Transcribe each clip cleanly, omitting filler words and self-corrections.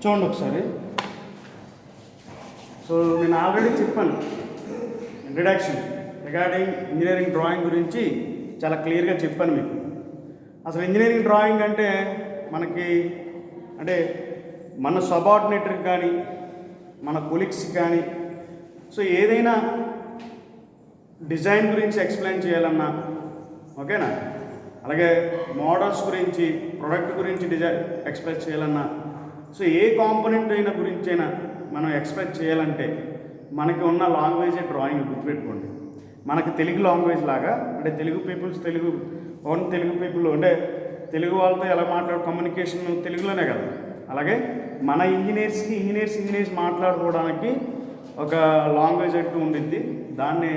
చూడండి ఒకసారి. సో నేను ఆల్రెడీ చెప్పాను ఇంట్రడక్షన్ రిగార్డింగ్ ఇంజనీరింగ్ డ్రాయింగ్ గురించి చాలా క్లియర్గా చెప్పాను మీకు. అసలు ఇంజనీరింగ్ డ్రాయింగ్ అంటే మనకి అంటే మన సబార్డినేటర్కి కానీ మన కొలీగ్స్కి కానీ సో ఏదైనా డిజైన్ గురించి ఎక్స్ప్లెయిన్ చేయాలన్నా ఓకేనా, అలాగే మోడల్స్ గురించి ప్రొడక్ట్ గురించి డిజైన్ ఎక్స్ప్రెస్ చేయాలన్నా సో ఏ కాంపోనెంట్ అయినా గురించైనా మనం ఎక్స్ప్రెస్ చేయాలంటే మనకి ఉన్న లాంగ్వేజే డ్రాయింగ్. గుర్తుపెట్టుకోండి, మనకి తెలుగు లాంగ్వేజ్ లాగా అంటే తెలుగు పీపుల్ అంటే తెలుగు వాళ్ళతో ఎలా కమ్యూనికేషన్ తెలుగులోనే కదా, అలాగే మన ఇంజనీర్స్ మాట్లాడుకోవడానికి ఒక లాంగ్వేజ్ అంటూ ఉండిద్ది, దాన్నే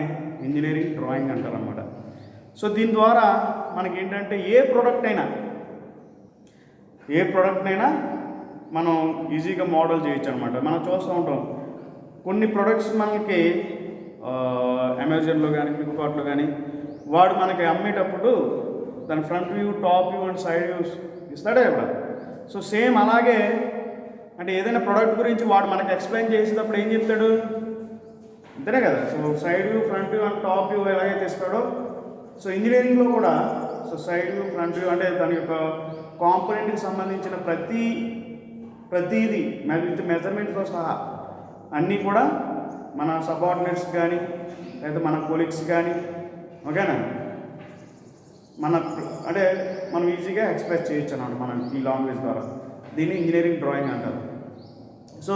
ఇంజనీరింగ్ డ్రాయింగ్ అంటారు అన్నమాట. సో దీని ద్వారా మనకి ఏంటంటే ఏ ప్రోడక్ట్ అయినా మనం ఈజీగా మోడల్ చేయొచ్చు అనమాట. మనం చూస్తూ ఉంటాం కొన్ని ప్రొడక్ట్స్ మనకి అమెజాన్లో కానీ ఫ్లిప్కార్ట్లో కానీ వాడు మనకి అమ్మేటప్పుడు దాని front view, top view and side views ఇస్తాడే ఇక్కడ. సో సేమ్ అలాగే అంటే ఏదైనా ప్రోడక్ట్ గురించి వాడు మనకి ఎక్స్ప్లెయిన్ చేసేటప్పుడు ఏం చెప్తాడు, అంతేనే కదా. So side view, front view and top view ఎలాగైతే ఇస్తాడో సో ఇంజనీరింగ్లో కూడా so side view, front view అంటే దాని యొక్క కాంపోనెంట్కి సంబంధించిన ప్రతిదీ విత్ మెజర్మెంట్తో సహా అన్నీ కూడా మన సబార్డినేట్స్ కానీ లేదా మన కొలీగ్స్ కానీ ఓకేనా మనం ఈజీగా ఎక్స్ప్రెస్ చేయొచ్చు అన్నమాట మనం ఈ లాంగ్వేజ్ ద్వారా. దీన్ని ఇంజనీరింగ్ డ్రాయింగ్ అంటారు. సో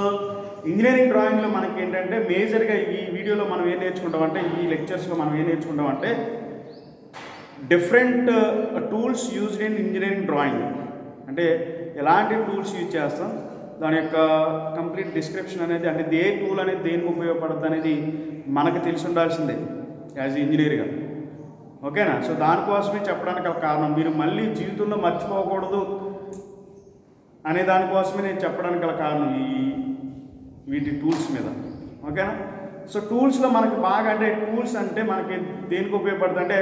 ఇంజనీరింగ్ డ్రాయింగ్లో మనకి ఏంటంటే మేజర్గా ఈ వీడియోలో మనం ఏం నేర్చుకుంటామంటే, ఈ లెక్చర్స్లో మనం ఏం నేర్చుకుంటామంటే different tools used in engineering drawing. అంటే ఎలాంటి టూల్స్ యూజ్ చేస్తాం, దాని యొక్క కంప్లీట్ డిస్క్రిప్షన్ అనేది అంటే ఏ టూల్ అనేది దేనికి ఉపయోగపడుతుంది అనేది మనకు తెలిసి ఉండాల్సిందే యాజ్ ఇంజనీర్గా, ఓకేనా. సో దానికోసమే చెప్పడానికి ఒక కారణం, మీరు మళ్ళీ జీవితంలో మర్చిపోకూడదు అనే దానికోసమే నేను చెప్పడానికి గల కారణం వీటి టూల్స్ మీద, ఓకేనా. సో టూల్స్లో మనకి బాగా అంటే టూల్స్ అంటే మనకి దేనికి ఉపయోగపడుతుంది అంటే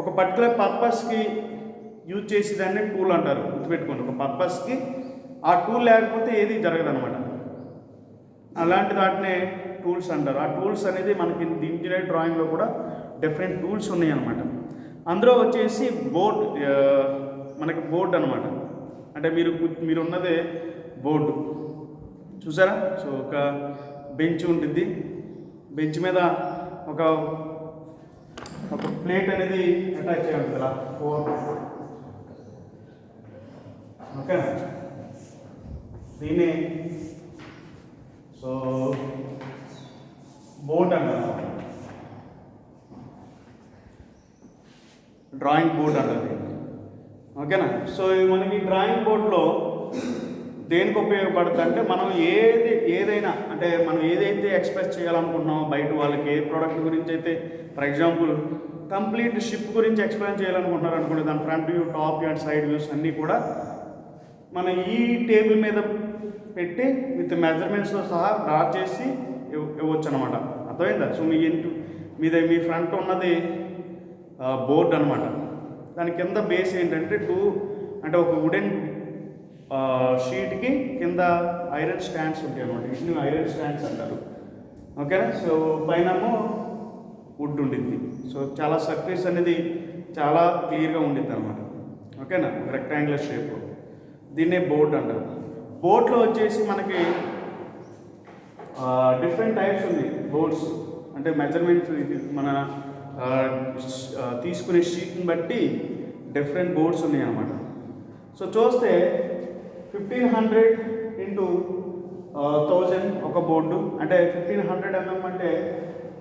ఒక పర్టికులర్ పర్పస్కి యూజ్ చేసేదాన్ని టూల్ అంటారు. గుర్తుపెట్టుకోండి, ఒక పర్పస్కి ఆ టూల్ లేకపోతే ఏది జరగదనమాట. అలాంటి వాటినే టూల్స్ అంటారు. ఆ టూల్స్ అనేది మనకి ఇంజనీరింగ్ డ్రాయింగ్లో కూడా డిఫరెంట్ టూల్స్ ఉన్నాయి అనమాట. అందులో వచ్చేసి మనకి బోర్డు అనమాట. అంటే మీరున్నదే బోర్డు చూసారా. సో ఒక బెంచ్ ఉంటుంది, బెంచ్ మీద ఒక ప్లేట్ అనేది అటాచ్ చేయాలి కదా, ఓకే. దీన్ని సో బోర్డ్ అంటారు, డ్రాయింగ్ బోర్డ్ అంటారు, ఓకేనా. సో మనకి డ్రాయింగ్ బోర్డులో దేనికి ఉపయోగపడుతుంది అంటే మనం ఏదైనా అంటే మనం ఏదైతే ఎక్స్ప్రెస్ చేయాలనుకుంటున్నామో బయట వాళ్ళకి ఏ ప్రోడక్ట్ గురించి అయితే ఫర్ ఎగ్జాంపుల్ కంప్లీట్ షిప్ గురించి ఎక్స్ప్లెయిన్ చేయాలనుకుంటున్నారు అనుకోండి, దాని front view, top view and side views అన్నీ కూడా మనం ఈ టేబుల్ మీద పెట్టి విత్ మెజర్మెంట్స్తో సహా డ్రా చేసి ఇవ్వచ్చు అనమాట. అర్థమైందా. సో మీ ఫ్రంట్ ఉన్నది బోర్డ్ అనమాట. దాని కింద బేస్ ఏంటంటే అంటే ఒక వుడెన్ షీట్కి కింద ఐరన్ స్టాండ్స్ ఉంటాయి అనమాట. వీటిని ఐరన్ స్టాండ్స్ అంటారు, ఓకేనా. సో పైనమో వుడ్ ఉండిద్ది. సో చాలా సర్ఫేస్ అనేది చాలా క్లియర్గా ఉండిద్ది అనమాట, ఓకేనా. రెక్టాంగులర్ షేప్, దీన్నే బోర్డ్ అంటారు. బోర్డ్లో వచ్చేసి మనకి డిఫరెంట్ టైప్స్ ఉంది బోర్డ్స్. అంటే మెజర్మెంట్స్ మన తీసుకునే షీట్ని బట్టి డిఫరెంట్ బోర్డ్స్ ఉన్నాయి అన్నమాట. సో చూస్తే 1500 into 1000 ఒక బోర్డు. అంటే 1500 mm అంటే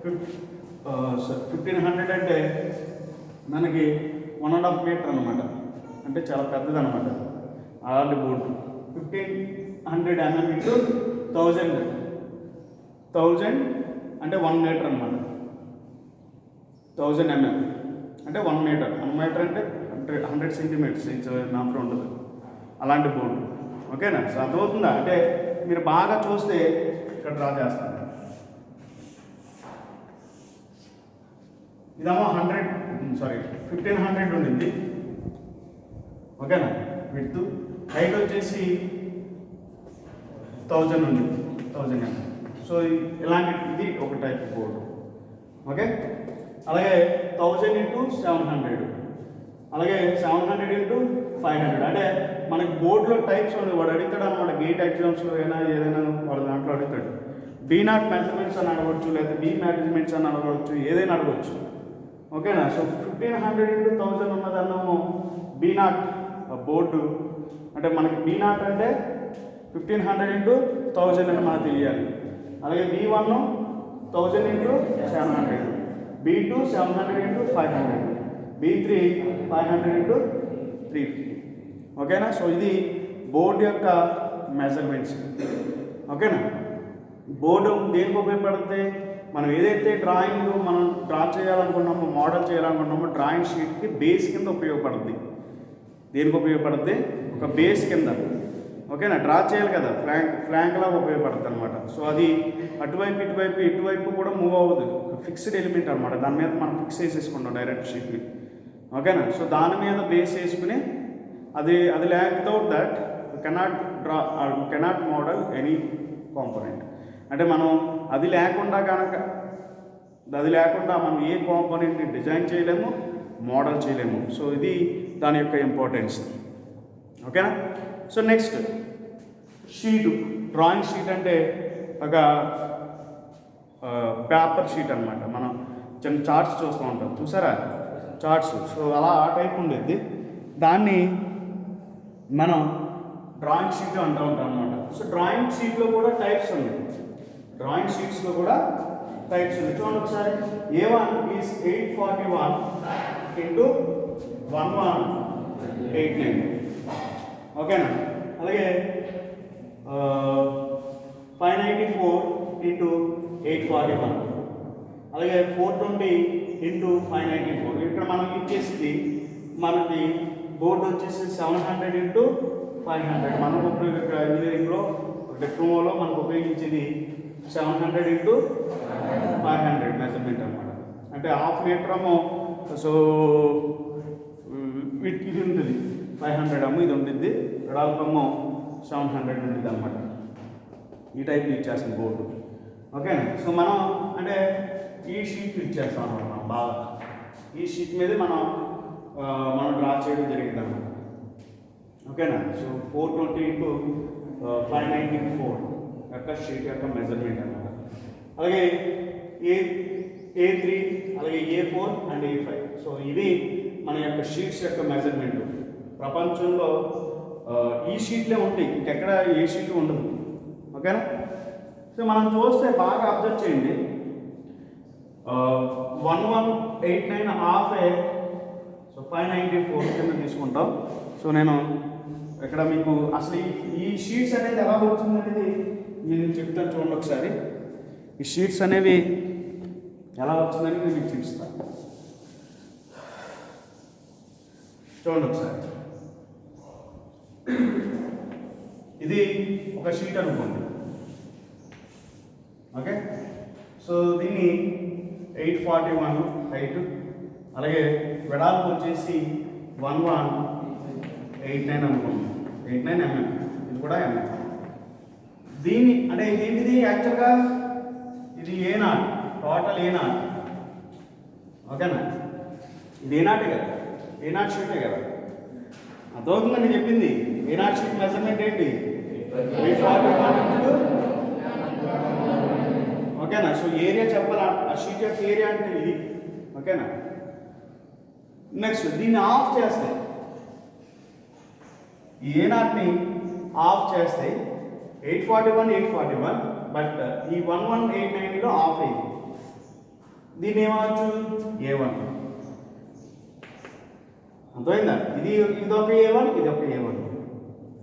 1500 అంటే మనకి 1.5 meter అనమాట. అంటే చాలా పెద్దది అనమాట అలాంటి బోర్డు. 1500 mm into 1000 అంటే 1 meter అనమాట. 1000 mm అంటే 1 meter. 1 meter అంటే 100 centimeters మాత్రం ఉండదు అలాంటి బోర్డు, ఓకేనా. సో అర్థమవుతుందా. అంటే మీరు బాగా చూస్తే ఇక్కడ డ్రా చేస్తాను. ఇదేమో 1500 ఉండింది, ఓకేనా. విడ్త్ హైట్ వచ్చేసి 1000 ఉంది, 1000 ఎంఎం. సో ఇలాంటి ఇది ఒక టైప్ బోర్డు. ఓకే, అలాగే 1000 × 700, అలాగే 700 × 500. అంటే మనకి బోర్డులో టైప్స్ ఉంది. వాడు అడుగుతాడు అనమాట, గేట్ ఎగ్జామ్స్లో అయినా ఏదైనా వాడు దాంట్లో అడుగుతాడు. B0 మెజర్మెంట్స్ అని అడగవచ్చు, లేదా B మెజర్మెంట్స్ అని అడగవచ్చు, ఏదైనా అడగవచ్చు. ఓకేనా. So 1500 × 1000 ఉన్నదన్నాము B0 board. అంటే మనకి B0 అంటే 1500 × 1000 అని మనకు తెలియాలి. అలాగే B1 1000 × 700, B2 700 × 500, B3 500 × 350. ఓకేనా. సో ఇది బోర్డు యొక్క మెజర్మెంట్స్. ఓకేనా. బోర్డు దేనికి ఉపయోగపడుతుంది? మనం ఏదైతే డ్రాయింగ్ మనం డ్రా చేయాలనుకున్నామో, మోడల్ చేయాలనుకున్నామో, డ్రాయింగ్ షీట్కి బేస్ కింద ఉపయోగపడుతుంది. దేనికి ఉపయోగపడుతుంది? ఒక బేస్ కింద. ఓకేనా. డ్రా చేయాలి కదా, ఫ్లాంక్లాగా ఉపయోగపడుతుంది అనమాట. సో అది అటువైపు ఇటువైపు కూడా మూవ్ అవ్వదు. ఫిక్స్డ్ ఎలిమెంట్ అనమాట. దాని మీద మనం ఫిక్స్ చేసేసుకుంటాం డైరెక్ట్ షీట్ని. ఓకేనా. సో దాని మీద బేస్ వేసుకుని అది without that cannot model any component. అంటే మనం అది లేకుండా మనం ఏ కాంపోనెంట్ని డిజైన్ చేయలేము, మోడల్ చేయలేము. సో ఇది దాని యొక్క ఇంపార్టెన్స్. ఓకేనా. So next sheet. Drawing sheet అంటే ఒక పేపర్ షీట్ అనమాట. మనం చిన్న చార్ట్స్ చూస్తూ ఉంటాం, చూసారా చార్ట్స్. సో అలా ఆ టైప్ ఉండేది. దాన్ని మనం డ్రాయింగ్ షీట్ అంటూ ఉంటాం అనమాట. సో డ్రాయింగ్ షీట్లో కూడా టైప్స్ ఉన్నాయి. డ్రాయింగ్ షీట్స్లో కూడా టైప్స్ ఉన్నాయి. చూడండి ఒకసారి. A1 is 841 × 1189. ఓకేనా. అలాగే 594 × 841, అలాగే 420 × 594. ఇక్కడ మనం ఇచ్చేసింది మనకి బోర్డు వచ్చేసి 700 × 500. మనకు ఇంజనీరింగ్లో డిప్లొమాలో మనకు ఉపయోగించేది 700 × 500 మెజర్మెంట్ అనమాట. అంటే హాఫ్ మీటర్ ఏమో. సో ఇది ఉంటుంది 500 అమ్మ, ఇది ఉంటుంది వెడల్పేమో 700 ఉంటుంది అనమాట. ఈ టైప్ ఇచ్చేస్తాం బోర్డు. ఓకేనా. సో మనం అంటే ఈ షీట్ ఇచ్చేస్తాం అనమాట. మనం బాగా ఈ షీట్ మీద మనం డ్రా చేయడం జరిగింది అనమాట. ఓకేనా. సో 420 × 594 యొక్క షీట్ యొక్క మెజర్మెంట్ అనమాట. అలాగే A3, అలాగే A4 అండ్ A5. సో ఇవి మన యొక్క షీట్స్ యొక్క మెజర్మెంట్. ప్రపంచంలో ఈ షీట్లే ఉంటాయి, ఇంకెక్కడ ఏ షీట్ ఉండదు. ఓకేనా. సో మనం చూస్తే బాగా అబ్జర్వ్ చేయండి. 1189 హాఫ్. సో 594 కింద తీసుకుంటాం. సో నేను ఇక్కడ మీకు అసలు ఈ షీట్స్ అనేది ఎలా వచ్చింది అనేది నేను చెప్తాను. చూడండి ఒకసారి. ఈ షీట్స్ అనేవి ఎలా వచ్చిందని నేను మీకు చూపిస్తాను. చూడండి ఒకసారి. ఇది ఒక షీట్ అనుకోండి. ఓకే. సో దీన్ని 841 హైట్, అలాగే వెడల్పు వచ్చేసి 1189 అనుకోండి. 89 mm. ఇది కూడా mm. దీన్ని అంటే ఏంటిది యాక్చువల్గా ఇది A0, టోటల్ A0. ఓకేనా. ఇది A0 కదా, A0 షీటే కదా. అర్థమవుతుందని చెప్పింది. A0 షీట్ మెజర్మెంట్ ఏంటి? 841. ఓకేనా. సో ఏరియా చెప్పాలి. ఆ షీట్ యొక్క ఏరియా అంటే ఇది. ఓకేనా. నెక్స్ట్ దీన్ని ఆఫ్ చేస్తే, ఈ A0ని ఆఫ్ చేస్తే 841 బట్ ఈ 1189లో ఆఫ్ అయింది. దీన్ని ఏమవచ్చు? A1. అర్థమైందా? ఇదొక A1, ఇదొక A1.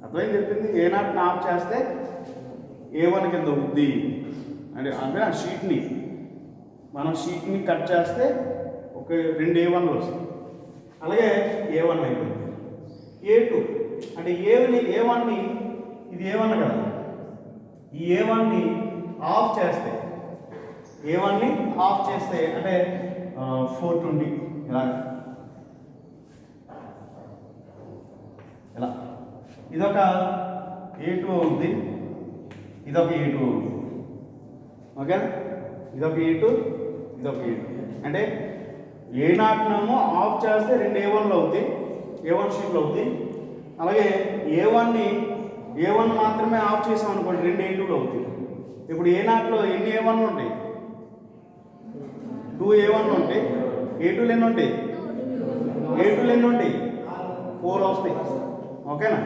అర్థమైంది చెప్పింది. A0ని ఆఫ్ చేస్తే A1 కింద ఉంది అంటే అంటే ఆ షీట్ని కట్ చేస్తే ఒక 2 A1లు వస్తాయి. అలాగే A1 అయిపోయింది. A2 అంటే A1ని ఇది A1 కదా, ఈ A1ని ఆఫ్ చేస్తే అంటే 420 ఇలా ఇదొక A2 ఉంది. ఇదొక E2 ఓకే, ఇదొక E2, ఇదొక E2. అంటే A0 ఆఫ్ చేస్తే రెండు A1లు అవుతాయి, A1 షీట్లు అవుతాయి. అలాగే A1 మాత్రమే ఆఫ్ చేసాం అనుకోండి, రెండు A2లు అవుతాయి. ఇప్పుడు A0లో ఎన్ని A1లు ఉంటాయి? 2 A1లు ఉంటాయి. A2లు ఎన్ని ఉంటాయి? A2లు ఎన్ని ఉంటాయి? 4 వస్తాయి. ఓకేనా?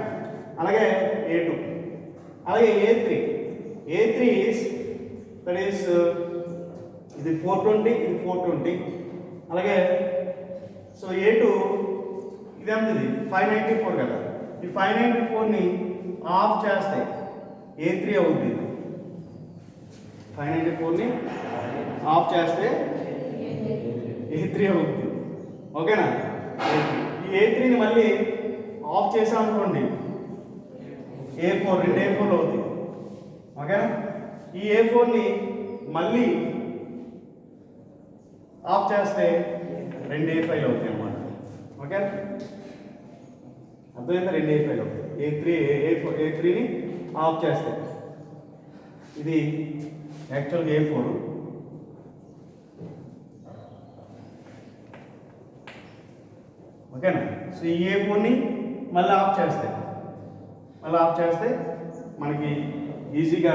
అలాగే A2, అలాగే A3 ఈస్ దట్ ఈస్ ఇది 420, ఇది 420. అలాగే సో A2 ఇది ఎంతది? 594 కదా. ఈ 594ని ఆఫ్ చేస్తే A3 అవుతుంది. 594ని ఆఫ్ చేస్తే A3 అవుతుంది. ఓకేనా? ఈ A3ని మళ్ళీ ఆఫ్ చేసాం అనుకోండి, A4, రెండు A4లు అవుతాయి. ఓకేనా? ఈ A4ని మళ్ళీ ఆఫ్ చేస్తే రెండు A5లు అవుతాయి అన్నమాట. ఓకే, అర్థమైందా? రెండు A5లు అవుతాయి. A3ని ఆఫ్ చేస్తే ఇది యాక్చువల్గా A4. ఓకేనా? సో ఈ A4ని మళ్ళీ ఆఫ్ చేస్తే మనకి ఈజీగా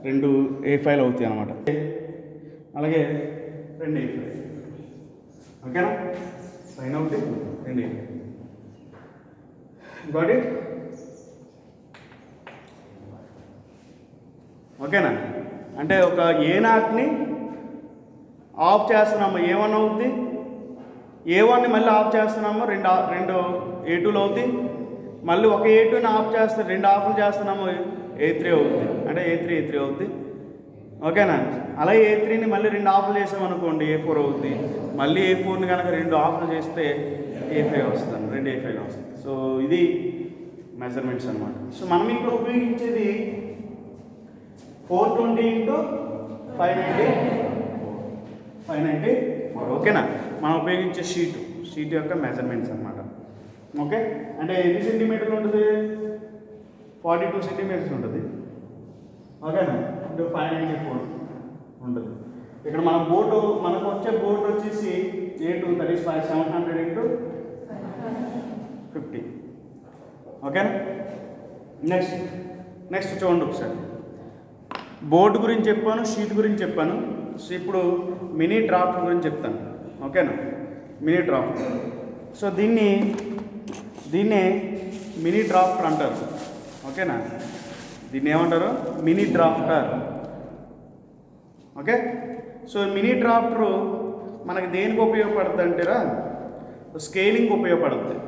రెండు A5లు అవుతాయి అన్నమాట. అలాగే రెండు A5. ఓకేనా? పైన ఒకటి, రెండు A5. Got it? ఓకేనా? అంటే ఒక A0ని ఆఫ్ చేస్తున్నాము, A1 అవుద్ది. A1ని మళ్ళీ ఆఫ్ చేస్తున్నాము, రెండు A2లు అవుతాయి. మళ్ళీ ఒక A2ని ఆఫ్ చేస్తే రెండు ఆఫ్లు చేస్తున్నాము, A3 అవుతుంది. అంటే A3 అవుతుంది. ఓకేనా? అలాగే A3ని మళ్ళీ రెండు ఆఫ్లు చేసామనుకోండి, A4 అవుతుంది. మళ్ళీ A4ని కనుక రెండు ఆఫ్లు చేస్తే A5 వస్తుంది, రెండు A5లు వస్తుంది. సో ఇది మెజర్మెంట్స్ అనమాట. సో మనం ఇక్కడ ఉపయోగించేది 420 × 594. ఓకేనా? మనం ఉపయోగించే షీట్ యొక్క మెజర్మెంట్స్ అనమాట. ఓకే, అంటే ఎన్ని సెంటీమీటర్లు ఉంటుంది? 42 సెంటీమీటర్స్ ఉంటుంది. ఓకేనా? అంటే 594 ఉంటుంది. ఇక్కడ మన మనకు వచ్చే బోర్డు వచ్చేసి A2 that is 700 × 50. ఓకేనా? నెక్స్ట్ చూడండి ఒకసారి. బోర్డు గురించి చెప్పాను, షీట్ గురించి చెప్పాను. సో ఇప్పుడు మినీ డ్రాఫ్ట్ గురించి చెప్తాను. ఓకేనా? Mini draft. సో దీన్నే మినీ డ్రాఫ్టర్ అంటారు. ఓకేనా? దీన్ని ఏమంటారు? Mini drafter. Okay, so mini drafter మనకి దేనికి ఉపయోగపడుతుంది అంటారా? స్కేలింగ్ ఉపయోగపడుతుంది.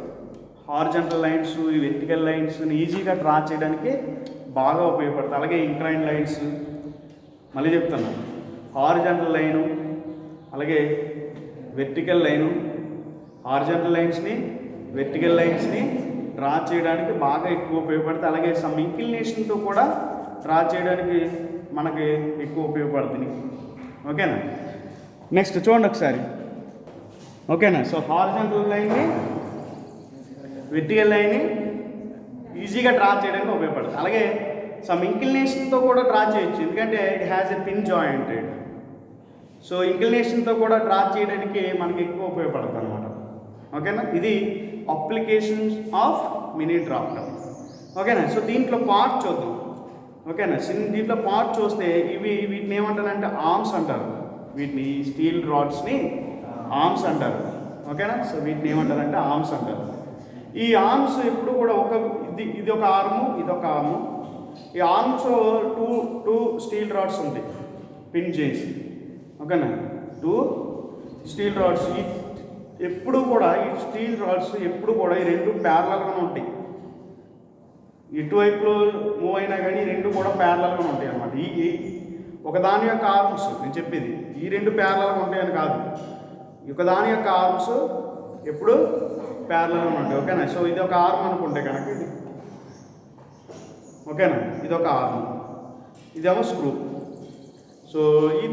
హారిజంటల్ లైన్స్, వెర్టికల్ లైన్స్ని ఈజీగా డ్రా చేయడానికి బాగా ఉపయోగపడుతుంది. అలాగే ఇంక్లైన్ లైన్స్, మళ్ళీ చెప్తాను, హారిజంటల్ లైను అలాగే వెర్టికల్ లైను, హారిజంటల్ వెర్టికల్ లైన్స్ని డ్రా చేయడానికి బాగా ఎక్కువ ఉపయోగపడుతుంది. అలాగే సమ్ ఇంక్లినేషన్తో కూడా డ్రా చేయడానికి మనకి ఎక్కువ ఉపయోగపడుతుంది. ఓకేనా? నెక్స్ట్ చూడండి ఒకసారి. ఓకేనా? సో హారిజంటల్ లైన్ని, వెర్టికల్ లైన్ని ఈజీగా డ్రా చేయడానికి ఉపయోగపడుతుంది. అలాగే సమ్ ఇంక్లినేషన్తో కూడా డ్రా చేయొచ్చు, ఎందుకంటే it has a pin jointed. So ఇంక్లినేషన్తో కూడా డ్రా చేయడానికి మనకి ఎక్కువ ఉపయోగపడుతుంది అనమాట. ఓకేనా? ఇది అప్లికేషన్స్ ఆఫ్ మినీ డ్రాఫ్టర్. ఓకేనా? సో దీంట్లో పార్ట్ చూద్దాం. ఓకేనా? దీంట్లో పార్ట్ చూస్తే వీటిని ఏమంటారంటే ఆర్మ్స్ అంటారు. వీటిని స్టీల్ రాడ్స్ని ఆర్మ్స్ అంటారు. ఓకేనా? సో వీటిని ఏమంటారంటే ఆర్మ్స్ అంటారు. ఈ ఆర్మ్స్ ఎప్పుడు కూడా ఇది ఒక ఆర్ము, ఇదొక ఆర్ము. ఈ ఆర్మ్స్ టూ స్టీల్ రాడ్స్ ఉంటాయి, పిన్ చేసి. ఓకేనా? 2 స్టీల్ రాడ్స్. ఎప్పుడు కూడా ఈ స్టీల్ రాడ్స్ ఎప్పుడు కూడా ఈ రెండు ప్యారలల్గానే ఉంటాయి. ఇటువైపులో మూవ్ అయినా కానీ ఈ రెండు కూడా ప్యారలల్గానే ఉంటాయి అన్నమాట. ఈ ఒకదాని యొక్క ఆర్మ్స్ నేను చెప్పేది, ఈ రెండు ప్యారలల్గా ఉంటాయని కాదు, ఒకదాని యొక్క ఆర్మ్స్ ఎప్పుడు ప్యారలల్గా ఉంటాయి. ఓకేనా? సో ఇది ఒక ఆర్మ్ అనుకుంటే కనుక ఇది, ఓకేనా, ఇది ఒక ఆర్మ్, ఇదేమో స్క్రూ. సో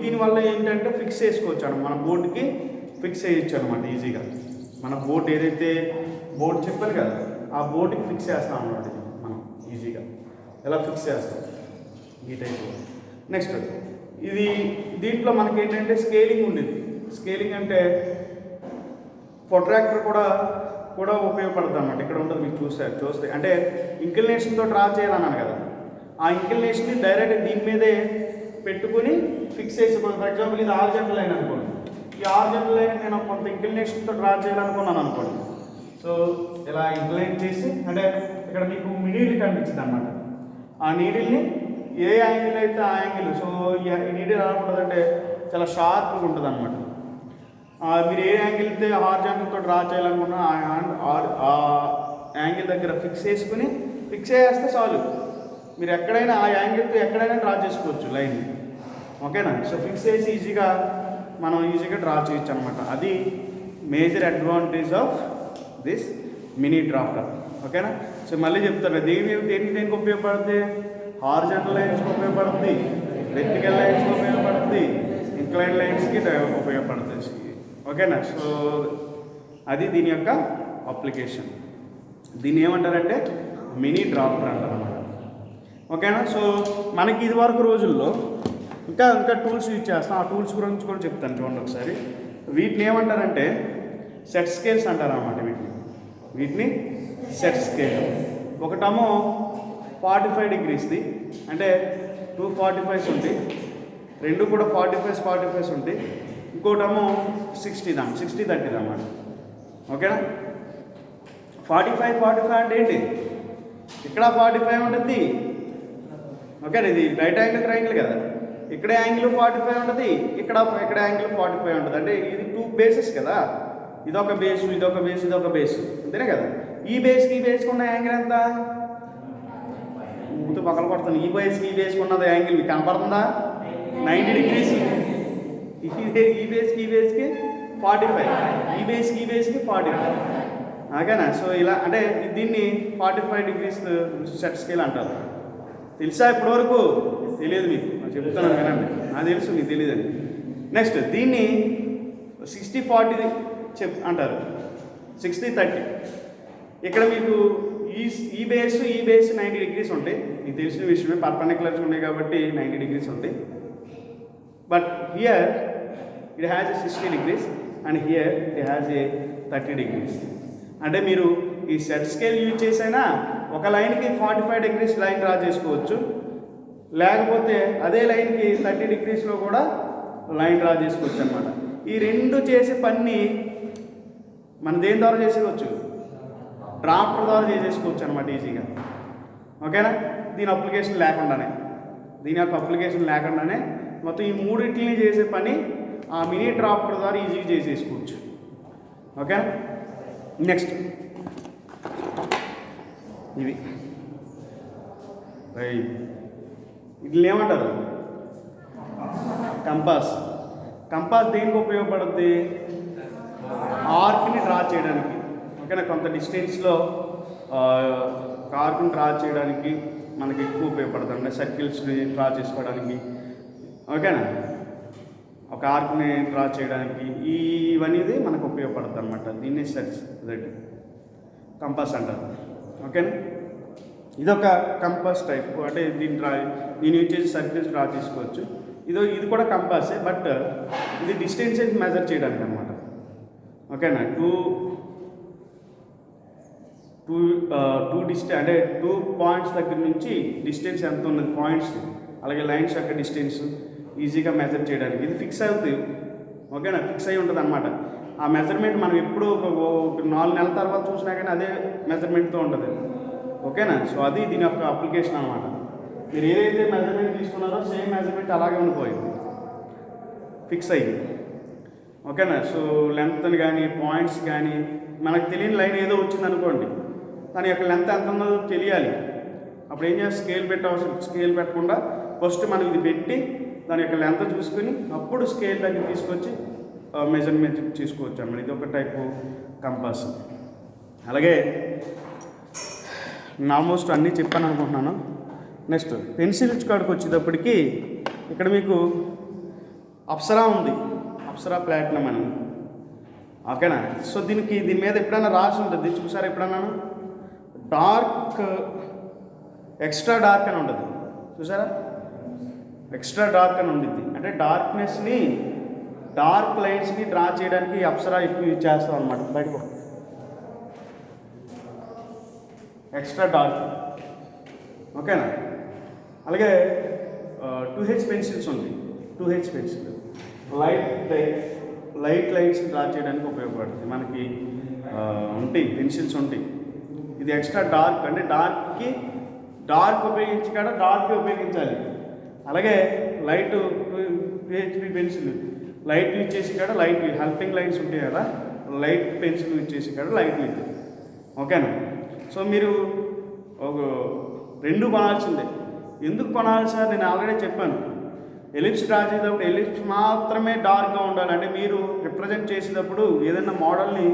దీనివల్ల ఏంటంటే ఫిక్స్ చేసుకోవచ్చు అన్నమాట, మన బోర్డుకి ఫిక్స్ చేయొచ్చు అనమాట ఈజీగా. మన బోర్డు ఏదైతే బోర్డు చెప్పాను కదా, ఆ బోర్డుకి ఫిక్స్ చేస్తాం అన్నమాట మనం ఈజీగా. ఎలా ఫిక్స్ చేస్తాం? ఈ టైప్. నెక్స్ట్ ఇది దీంట్లో మనకి ఏంటంటే స్కేలింగ్ ఉండేది. స్కేలింగ్ అంటే ప్రొట్రాక్టర్ కూడా ఉపయోగపడుతుంది అన్నమాట. ఇక్కడ ఉంటుంది మీకు చూస్తే అంటే ఇంక్లినేషన్తో డ్రా చేయాలన్నాను కదా, ఆ ఇంక్లినేషన్ని డైరెక్ట్ దీని మీదే పెట్టుకుని ఫిక్స్ చేసి, ఫర్ ఎగ్జాంపుల్ ఇది హారిజాంటల్ లైన్ అనుకోండి, ఈ హారిజాంటల్ లైన్ నేను కొంత ఇంక్లినేషన్తో డ్రా చేయాలనుకున్నాను అనుకోండి. సో ఇలా ఇంక్లైన్ చేసి, అంటే ఇక్కడ మీకు నీడిల్ కనిపించింది అన్నమాట, ఆ నీడిల్ని ఏ యాంగిల్ అయితే ఆ యాంగిల్. సో ఈ నీడిల్ ఎలా ఉంటుందంటే చాలా షార్ప్గా ఉంటుంది అనమాట. మీరు ఏ యాంగిల్ అయితే హారిజాంటల్తో డ్రా చేయాలనుకున్నా ఆ యాంగిల్ దగ్గర ఫిక్స్ చేసుకుని ఫిక్స్ చేస్తే చాలు, మీరు ఎక్కడైనా ఆ యాంగిల్తో ఎక్కడైనా డ్రా చేసుకోవచ్చు లైన్. ఓకేనా? సో ఫిక్స్ చేసి మనం ఈజీగా డ్రా చేయొచ్చు అనమాట. అది major advantage of this mini drafter. ఓకేనా? సో మళ్ళీ చెప్తాను, దేనికి ఉపయోగపడుతుంది? హారిజాంటల్ లైన్స్కి ఉపయోగపడుతుంది, వెర్టికల్ లైన్స్కి ఉపయోగపడుతుంది, ఇంక్లైన్ లైన్స్కి ఉపయోగపడుతుంది. ఓకేనా? సో అది దీని యొక్క అప్లికేషన్. దీన్ని ఏమంటారంటే మినీ డ్రాఫ్టర్ అంటారు అన్నమాట. ఓకేనా? సో మనకి ఇది వరకు రోజుల్లో ఇంకా టూల్స్ యూజ్ చేస్తాం. ఆ టూల్స్ గురించి కూడా చెప్తాను చూడండి ఒకసారి. వీటిని ఏమంటారంటే సెట్ స్కేల్స్ అంటారు అన్నమాట. వీటిని సెట్ స్కేల్. ఒకటేమో 45 డిగ్రీస్ది, అంటే 2 45s ఉంటాయి, రెండు కూడా 45s ఉంటాయి. ఇంకోటేమో 60 30 అన్నమాట. ఓకేనా? 45 అంటే ఏంటి? ఇక్కడ 45 ఉంటుంది. ఓకేనా? ఇది రైట్ యాంగిల్ ట్రయాంగిల్ కదా, ఇక్కడ యాంగిల్ 45 ఉంటుంది, ఇక్కడ యాంగిల్ 45 ఉంటుంది. అంటే ఇది 2 బేసెస్ కదా, ఇదొక బేసు, ఇదొక బేసు, అంతేనే కదా. ఈ బేస్కి ఉన్న యాంగిల్ ఎంత? మూత పక్కన పడుతుంది. ఈ బేస్కి ఉన్నది యాంగిల్ మీకు కనపడుతుందా? 90 degrees. ఈ బేస్కి 45, ఈ బేస్కి 45. ఓకేనా? సో ఇలా అంటే దీన్ని 45 degrees సెట్ స్కేల్ అంటారు. తెలుసా ఇప్పటివరకు? తెలియదు మీకు, చెప్తాను వినండి. నాకు తెలుసు, మీకు తెలియదని. నెక్స్ట్ దీన్ని 60-40 అంటారు, 60-30. ఇక్కడ మీకు ఈ బేస్ 90 degrees ఉంటాయి. మీకు తెలిసిన విషయమే, పర్పెండిక్యులర్స్ ఉన్నాయి కాబట్టి 90 degrees ఉంటాయి. But here it has a 60 degrees and here it has a 30 degrees. అంటే మీరు ఈ సెట్ స్కేల్ యూజ్ చేసైనా ఒక లైన్కి 45 degrees లైన్ డ్రా చేసుకోవచ్చు, లేకపోతే అదే లైన్కి 30 degreesలో కూడా లైన్ డ్రా చేసుకోవచ్చు అనమాట. ఈ రెండు చేసే పని మన దేని ద్వారా చేసేవచ్చు? డ్రాఫ్టర్ ద్వారా చేసేసుకోవచ్చు అనమాట ఈజీగా. ఓకేనా? దీని యొక్క అప్లికేషన్ లేకుండానే మొత్తం ఈ మూడింటిని చేసే పని ఆ మినీ డ్రాఫ్టర్ ద్వారా ఈజీగా చేసేసుకోవచ్చు. ఓకేనా? నెక్స్ట్ ఇవి వీటిని ఏమంటారు? కంపాస్ దేనికి ఉపయోగపడుతుంది? ఆర్క్ని డ్రా చేయడానికి. ఓకేనా? కొంత డిస్టెన్స్లో ఆర్క్ని డ్రా చేయడానికి మనకి ఎక్కువ ఉపయోగపడుతుంది, అంటే సర్కిల్స్ని డ్రా చేసుకోవడానికి. ఓకేనా? ఒక ఆర్క్ని డ్రా చేయడానికి ఇవన్నీ మనకు ఉపయోగపడుతుంది అనమాట. దీన్ని కంపాస్ అంటారు. ఓకేనా? ఇదొక కంపాస్ టైప్, అంటే దీన్ని యూజ్ చేసి సర్కిల్స్ డ్రా చేసుకోవచ్చు. ఇది కూడా కంపాసే, బట్ ఇది డిస్టెన్స్ మెజర్ చేయడానికి అనమాట. ఓకేనా? అంటే 2 పాయింట్స్ దగ్గర నుంచి డిస్టెన్స్ ఎంత ఉన్నది, పాయింట్స్ అలాగే లైన్స్ యొక్క డిస్టెన్స్ ఈజీగా మెజర్ చేయడానికి ఇది ఫిక్స్ అవుతుంది. ఓకేనా? ఫిక్స్ అయి ఉంటుంది అనమాట. ఆ మెజర్మెంట్ మనం ఎప్పుడు ఒక 4 నెలల తర్వాత చూసినా కానీ అదే మెజర్మెంట్తో ఉంటుంది. ఓకేనా? సో అది దీని యొక్క అప్లికేషన్ అనమాట. మీరు ఏదైతే మెజర్మెంట్ తీసుకున్నారో సేమ్ మెజర్మెంట్ అలాగే ఉండిపోయింది, ఫిక్స్ అయ్యింది. ఓకేనా? సో లెంత్ని కానీ పాయింట్స్ కానీ మనకు తెలియని లైన్ ఏదో వచ్చింది అనుకోండి, దాని యొక్క లెంత్ ఎంత ఉందో తెలియాలి. అప్పుడు ఏం చేయాలి? స్కేల్ పెట్టకుండా ఫస్ట్ మనం ఇది పెట్టి దాని యొక్క లెంత్ చూసుకుని అప్పుడు స్కేల్ దగ్గర తీసుకొచ్చి మెజర్మెంట్ చేసుకోవచ్చు అన్నమాట. ఇది ఒక టైపు కంపాస్. అలాగే ఆల్మోస్ట్ అన్నీ చెప్పాను అనుకుంటున్నాను. నెక్స్ట్ పెన్సిల్స్ కాడికి వచ్చేటప్పటికి ఇక్కడ మీకు అప్సరా ఉంది, అప్సరా ప్లాటినం అని. ఓకేనా? సో దీని మీద ఎప్పుడైనా రాసి ఉంటుంది, చూసారా ఎప్పుడన్నా? డార్క్, ఎక్స్ట్రా డార్క్ అని ఉంటుంది, చూసారా? ఎక్స్ట్రా డార్క్ అని ఉండిద్ది. అంటే డార్క్నెస్ని, డార్క్ లైన్స్ని డ్రా చేయడానికి అప్సరా ఎక్కువ యూజ్ చేస్తాం అనమాట. బయటకు ఎక్స్ట్రా డార్క్, ఓకేనా. అలాగే 2H పెన్సిల్స్ ఉంటాయి. 2H pencil light lines draw చేయడానికి ఉపయోగపడుతుంది. మనకి ఉంటాయి పెన్సిల్స్ ఉంటాయి. ఇది ఎక్స్ట్రా డార్క్, అంటే డార్క్కి డార్క్ ఉపయోగించి కాడ డార్క్ ఉపయోగించాలి. అలాగే light 2HP pencil light use చేసి కాడ లైట్ హెల్పింగ్ లైన్స్ ఉంటాయి కదా, లైట్ పెన్సిల్ యూజ్ చేసి కాడ లైట్ యూజ్, ఓకేనా. సో మీరు ఒక 2 కొనాల్సిందే. ఎందుకు కొనాలి సార్? నేను ఆల్రెడీ చెప్పాను, ఎలిప్స్ డ్రా చేసేటప్పుడు ఎలిప్స్ మాత్రమే డార్క్గా ఉండాలి. అంటే మీరు రిప్రజెంట్ చేసేటప్పుడు ఏదైనా మోడల్ని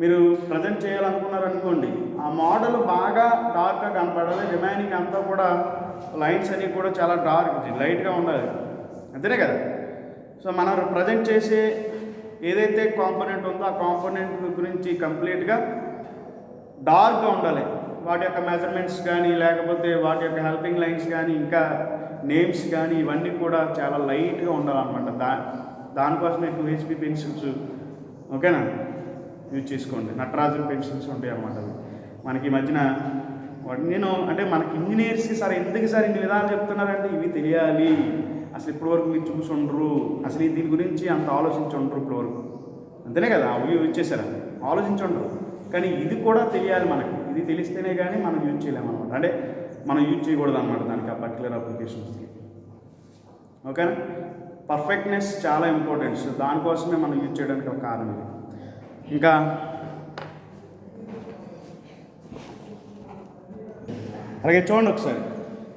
మీరు ప్రజెంట్ చేయాలనుకున్నారనుకోండి, ఆ మోడల్ బాగా డార్క్గా కనపడాలి. రిమైనింగ్ అంతా కూడా లైన్స్ అన్నీ కూడా చాలా డార్క్ లైట్గా ఉండాలి, అంతేనే కదా. సో మనం ప్రజెంట్ చేసే ఏదైతే కాంపోనెంట్ ఉందో ఆ కాంపోనెంట్ గురించి కంప్లీట్గా డార్క్గా ఉండాలి. వాటి యొక్క మెజర్మెంట్స్ కానీ, లేకపోతే వాటి యొక్క హెల్పింగ్ లైన్స్ కానీ, ఇంకా నేమ్స్ కానీ, ఇవన్నీ కూడా చాలా లైట్గా ఉండాలన్నమాట. దానికోసమే 2HP పెన్సిల్స్, ఓకేనా, యూజ్ చేసుకోండి. నటరాజన్ పెన్సిల్స్ ఉంటాయి అన్నమాట. అవి మనకి ఈ మధ్యన నేను అంటే మనకి ఇంజనీర్స్కి సార్ ఎందుకు సార్ ఇన్ని విధాలు చెప్తున్నారంటే ఇవి తెలియాలి. అసలు ఇప్పటివరకు మీరు చూసుండరు, అసలు దీని గురించి అంత ఆలోచించుండరు ఇప్పటివరకు, అంతేనే కదా. అవి యూజ్ చేశారు, ఆలోచించుండరు. కానీ ఇది కూడా తెలియాలి మనకి. ఇది తెలిస్తేనే కానీ మనం యూజ్ చేయలేమన్నమాట. అంటే మనం యూజ్ చేయకూడదు అనమాట దానికి, ఆ పర్టికులర్ అప్లికేషన్స్కి, ఓకేనా. పర్ఫెక్ట్నెస్ చాలా ఇంపార్టెంట్. దానికోసమే మనం యూజ్ చేయడానికి ఒక కారణం ఇది. ఇంకా అలాగే చూడండి ఒకసారి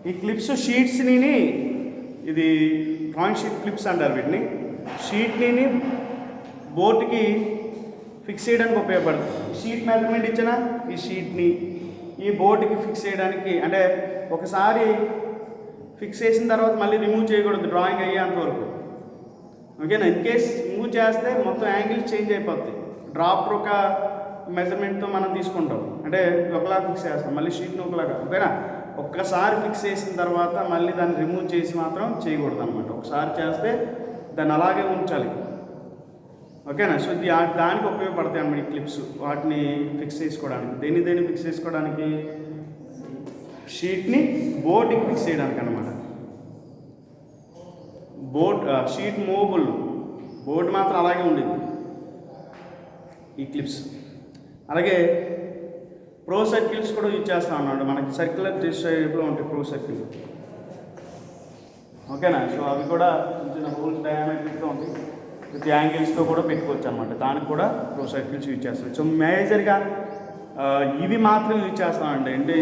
ఈ క్లిప్స్ షీట్స్ని, ఇది డ్రాయింగ్ షీట్ క్లిప్స్ అంటారు వీటిని. షీట్ని బోర్డుకి ఫిక్స్ చేయడానికి ఉపయోగపడుతుంది. షీట్ మెజర్మెంట్ ఇచ్చిన ఈ షీట్ని ఈ బోర్డుకి ఫిక్స్ చేయడానికి, అంటే ఒకసారి ఫిక్స్ చేసిన తర్వాత మళ్ళీ రిమూవ్ చేయకూడదు డ్రాయింగ్ అయ్యేంతవరకు, ఓకేనా. ఇన్ కేస్ రిమూవ్ చేస్తే మొత్తం యాంగిల్స్ చేంజ్ అయిపోతాయి. డ్రాప్ ఒక మెజర్మెంట్తో మనం తీసుకుంటాం, అంటే ఒకలా ఫిక్స్ చేస్తాం, మళ్ళీ షీట్ని ఒకలాగా, ఓకేనా. ఒక్కసారి ఫిక్స్ చేసిన తర్వాత మళ్ళీ దాన్ని రిమూవ్ చేసి మాత్రం చేయకూడదు అనమాట. ఒకసారి చేస్తే దాన్ని అలాగే ఉంచాలి, ఓకేనా. సో దానికి ఉపయోగపడతాయి అన్నమాట ఈ క్లిప్స్. వాటిని ఫిక్స్ చేసుకోవడానికి, దేన్ని ఫిక్స్ చేసుకోవడానికి, షీట్ని బోర్డుకి ఫిక్స్ చేయడానికి అనమాట. షీట్ మూవబుల్, బోర్డు మాత్రం అలాగే ఉండేది ఈ క్లిప్స్. అలాగే ప్రో సర్కిల్స్ కూడా యూజ్ చేస్తాం అన్నాడు. మనకి సర్క్యులర్ షేప్లో ఉంటాయి ప్రో సర్కిల్, ఓకేనా. సో అవి కూడా చిన్న హోల్స్ డయామెట్రిక్గా ఉంటాయి, విత్ యాంగిల్స్తో కూడా పెట్టుకోవచ్చు అనమాట. దానికి కూడా ప్రో సర్కిల్స్ యూజ్ చేస్తాం. సో మేజర్గా ఇవి మాత్రం యూజ్ చేస్తామండి. అంటే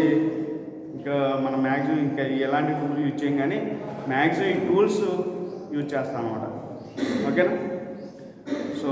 ఇంకా మనం మ్యాక్సిమం ఇంకా ఎలాంటి టూల్ యూజ్ చేయం, కానీ మ్యాక్సిమం ఈ టూల్స్ యూజ్ చేస్తాం అనమాట, ఓకేనా. సో